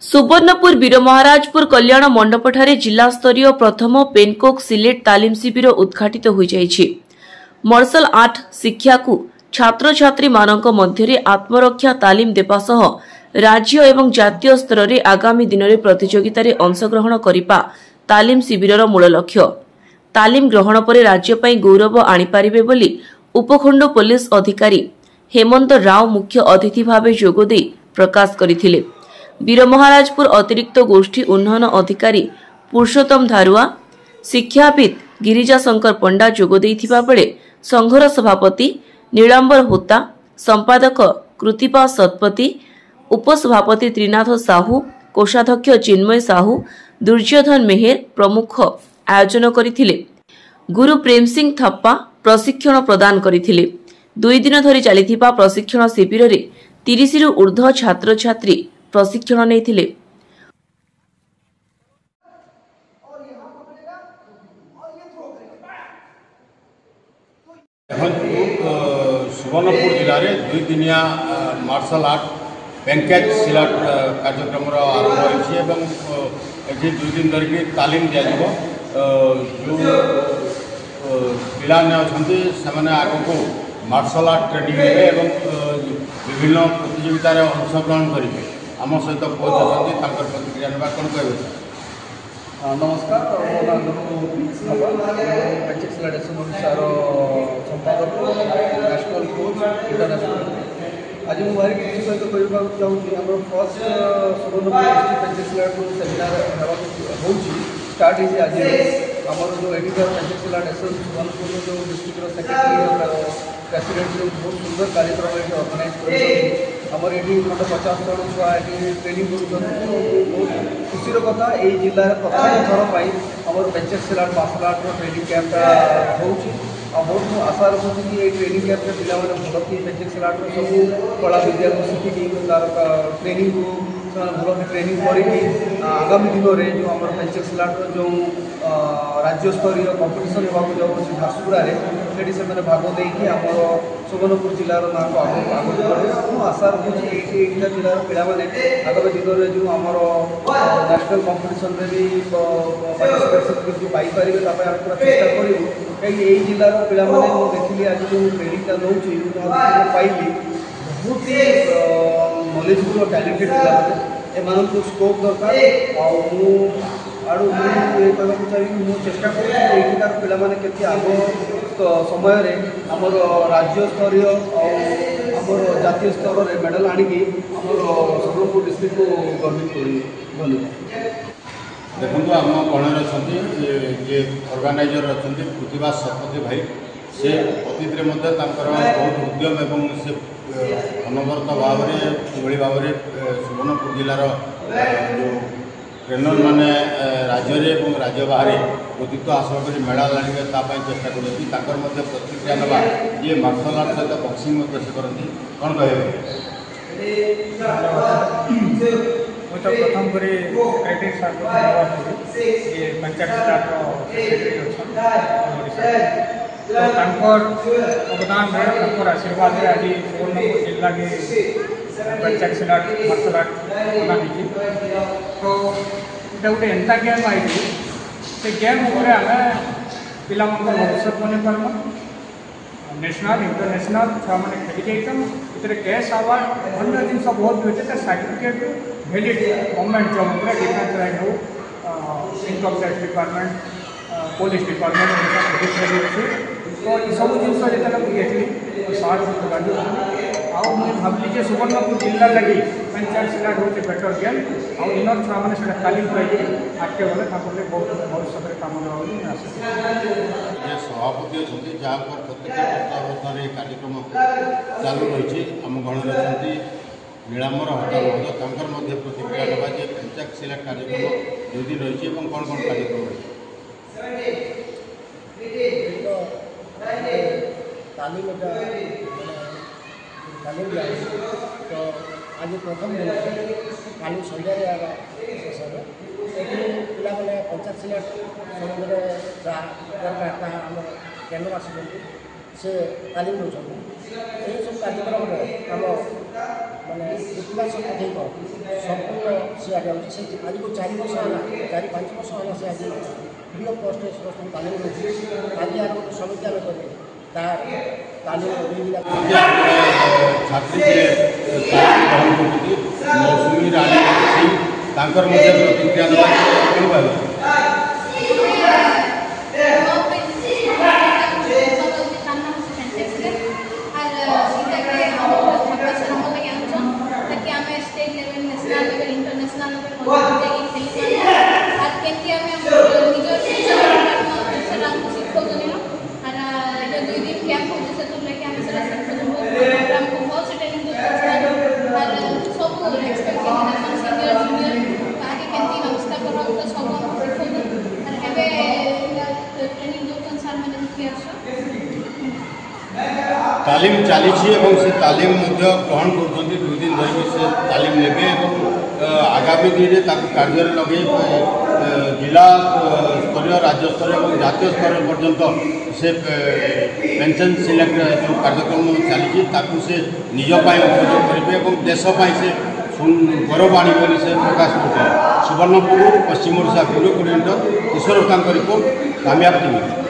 सुवर्णपुर वीरमहाराजपुर कल्याण मंडपठारे जिला स्तरीय प्रथम पेनकोक सिलेट तालीम शिविर उद्घाटित हो जाइछि। मार्शल आर्ट शिक्षा को छात्र छात्री मानक मध्यरे आत्मरक्षा तालीम देवा सह राज्य एवं जातीय स्तर में आगामी दिन में प्रतियोगिता रे अंशग्रहण करिपा तालीम शिविरर मूल लक्ष्य। तालीम ग्रहण पर राज्य पई गौरव आनी पारिबे बोली उपखंड पुलिस अधिकारी हेमंत राव मुख्य अतिथि भाव जोगदे प्रकाश करथिले। वीरमहाराजपुर अतिरिक्त गोष्ठी उन्नयन अधिकारी पुरुषोत्तम धारुआ, शिक्षाविद गिरिजा शंकर पंडा जोग देइथिबा बेले संघर सभापति नीलांबर होता, संपादक कृतिपा सतपति, उपसभापति त्रिनाथ साहू, कोषाध्यक्ष चिन्मय साहू, दुर्योधन मेहेर प्रमुख आयोजन करथिले। गुरु प्रेम सिंह थप्पा प्रशिक्षण प्रदान करथिले। 2 दिन धरी चलिथिबा प्रशिक्षण शिविर रे 30 रु ऊर्ध्व छात्र छात्री प्रशिक्षण नेथिले। सुवर्णपुर जिले में 2 दिनिया मार्शल आर्ट पेनकेक सिलेट कार्यक्रम आरंभ होती 2 दिन धरिकी तालीम दिया जो पिलाने अच्छा आग को मार्शल आर्ट ट्रेनिंग एवं विभिन्न प्रतियोगिता अंशग्रहण करेंगे। आम सहित कोच अच्छा प्रतिक्रिया ना कौन कह। नमस्कार, पेनकेक सिलेट एसोसिएशन संपादक नेशनल कोच इंटरनेशनल। आज मुझे भारी खुशी सहित कहना चाहूँगी आम first Subarnapur district Pencak Silat seminar हो स्टार्ट होती आज आमर जो editor Pencak Silat association Subarnapur जो डिस्ट्रिक्ट सेक्रेटरी प्रेसिडेंट जो बहुत सुंदर कार्यक्रम ये अर्गानाइज करमर ये मतलब 50 जन छुआ ये ट्रेनिंग कर बहुत खुशी कथा ये जिले में प्रथम थर पर आम Pencak Silat martial art training कैंपटा हो बहुत आशा रखुच्छी कि ये ट्रेनिंग कैंप पिला भल कि पेनकेक सिलेट सब कला विद्या को शिखिकी तार ट्रेनिंग को भल ट्रेनिंग करके आगामी दिन में जो आम पेनकेक सिलेट जो राज्य स्तरीय कंपिटिशन होगा जाऊँगी झारसुगुड़ा से भाग देकी आम सुवर्णपुर जिलार ना को आगे बढ़े। आशा रखुच्छी ये जिलार पिलाने आगामी दिन में जो आम नेशनल कंपिटिशन में भी पार्टिसिपेट पाइपर पूरा चेष्टा करूँ कहीं यही जिलार पिला देखिए आज जो ट्रेनिंगटा नौची पाइली बहुत ही नॉलेजफुल और टैलेंटेड पिला एम स्कोप दरकार आड़ू मुझे कहना चाहिए मुझे चेष्टा कर पिलाने के आग समय आमर राज्य स्तरीय आमर जातीय स्तर में मेडल आणिकी आमर सुवर्णपुर डिस्ट्रिक्ट को गर्वित करी। देखो आम गणर अच्छा अर्गानाइजर अच्छा कृतिपा सतपति भाई से अतीत में बहुत उद्यम एवं से अनवरत भाव में भाव सुवर्णपुर जिलार जो ट्रेनर मैंने राज्य में राज्य बाहर प्रतित्व हासिल कर मेडल आने चेष्टा कर प्रतिक्रिया ना ये मार्शल आर्ट सहित बक्सिंग से करती कौन कहे। तो प्रथम कर ये पेनकेक अवदान आशीर्वाद आज सुवर्णपुर जिला के पेनकेक सिलेट मार्शल आर्ट बना तो ये गोटे एंता गेम आई से गेम आम पिला भविष्य बन पार्मा नेशनल इंटरनेशनल छुआ मैंने खेली जाइए कैश आवार्ड अन्य जिन बहुत भी होते सर्टिफिकेट वैलिड गवर्नमेंट जॉब पूरा डिफेंस लाइन हो income tax department police department तो ये सब जिन जो सार गाड़ी मुझे भावी जे सुवर्णपुर जिला लगी पेनकेक सिलेट हूँ बेटर गेम आउ इनर छुआ मैंने तालीम पाई आगे गले बहुत भविष्य में कम सभापति अच्छा जहाँ प्रत्येक तत्वावधान कार्यक्रम चालू रही आम गणर अच्छा नीलांबर होता महोदय प्रतिक्रिया ना जे पेनकेक सिलेट कार्यक्रम 2 दिन रही कौन कौन कार्यक्रम रही तालीम तालीम दिया तो आज प्रथम दिन काली सन्धार शेष ये पिला मैंने पेनकेक सिलेट संबंध आम केन्द्र आस तालीम दूसरी ये सब कार्यक्रम आम मानने कृतिपा सतपति संपूर्ण सिआर आज को 4 वर्ष है 4-5 वर्ष है से आज फ्री ऑफ कॉस्ट समस्त तालीम रोचे आज यार गोटे समिति आम करें तार तालीम छात्री ग्रहण करती मौसुमी रानी सिंह तांकर मध्य प्रतिक्रिया देवा तालीम चली से तालीम ग्रहण कर 2 दिन धरिक से तालीम ने आगामी दिन में कार्य लगे जिला स्तर राज्य स्तर और जातीय स्तर पर्यंत से पेंशन सिलेक्ट जो कार्यक्रम चली से निजपाई उपयोग करेंगे और देशपाई से गौरव आने से प्रकाश करते सुवर्णपुर पश्चिम ओडिशा ब्यूरो कोऑर्डिनेटर ईश्वर रिपोर्ट कामयाब टीवी।